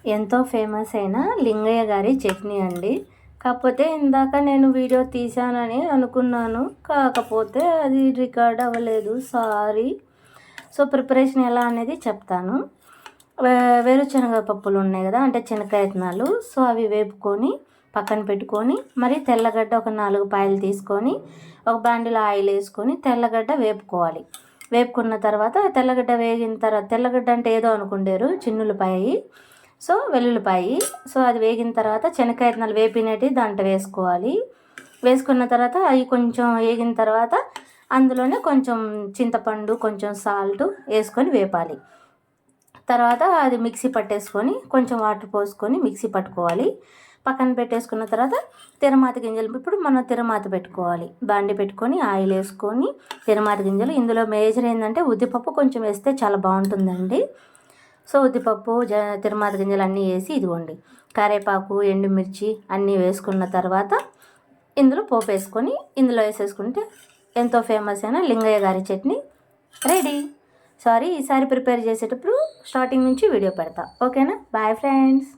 ఎంతో ఫేమస్ అయిన లింగయ్య గారి చట్నీ అండి. కాకపోతే ఇందాక నేను వీడియో తీశానని అనుకున్నాను, కాకపోతే అది రికార్డ్ అవ్వలేదు, సారీ. సో ప్రిపరేషన్ ఎలా అనేది చెప్తాను. వేరుశనగ పప్పులు ఉన్నాయి కదా, అంటే శనగకాయతనాలు. సో అవి వేపుకొని పక్కన పెట్టుకొని, మరి తెల్లగడ్డ ఒక 4 పాయలు తీసుకొని ఒక బాండిలో ఆయిల్ వేసుకొని తెల్లగడ్డ వేపుకోవాలి. వేపుకున్న తర్వాత తెల్లగడ్డ వేగిన తర్వాత, తెల్లగడ్డ అంటే ఏదో అనుకుంటారు, చిన్నులపాయి, సో వెల్లుల్లిపాయి. సో అది వేగిన తర్వాత శనగకాయతనాలు వేపినట్టు దాంట్లో వేసుకోవాలి. వేసుకున్న తర్వాత అవి కొంచెం వేగిన తర్వాత అందులోనే కొంచెం చింతపండు, కొంచెం సాల్ట్ వేసుకొని వేపాలి. తర్వాత అది మిక్సీ పట్టేసుకొని కొంచెం వాటర్ పోసుకొని మిక్సీ పట్టుకోవాలి. పక్కన పెట్టేసుకున్న తర్వాత తిరమాత గింజలు, ఇప్పుడు మనం తిరమాత పెట్టుకోవాలి. బాండి పెట్టుకొని ఆయిల్ వేసుకొని తిరమాత గింజలు, ఇందులో మేజర్ ఏంటంటే ఉద్దిపప్పు కొంచెం వేస్తే చాలా బాగుంటుందండి. సో ఉద్దిపప్పు, తిరమాత గింజలు అన్నీ వేసి, ఇదిగోండి కరివేపాకు, ఎండుమిర్చి అన్నీ వేసుకున్న తర్వాత ఇందులో పోపు వేసుకొని ఇందులో వేసేసుకుంటే ఎంతో ఫేమస్ అయిన లింగయ్య గారి చట్నీ రెడీ. సారీ, ఈసారి ప్రిపేర్ చేసేటప్పుడు స్టార్టింగ్ నుంచి వీడియో పెడతా, ఓకేనా? Bye friends.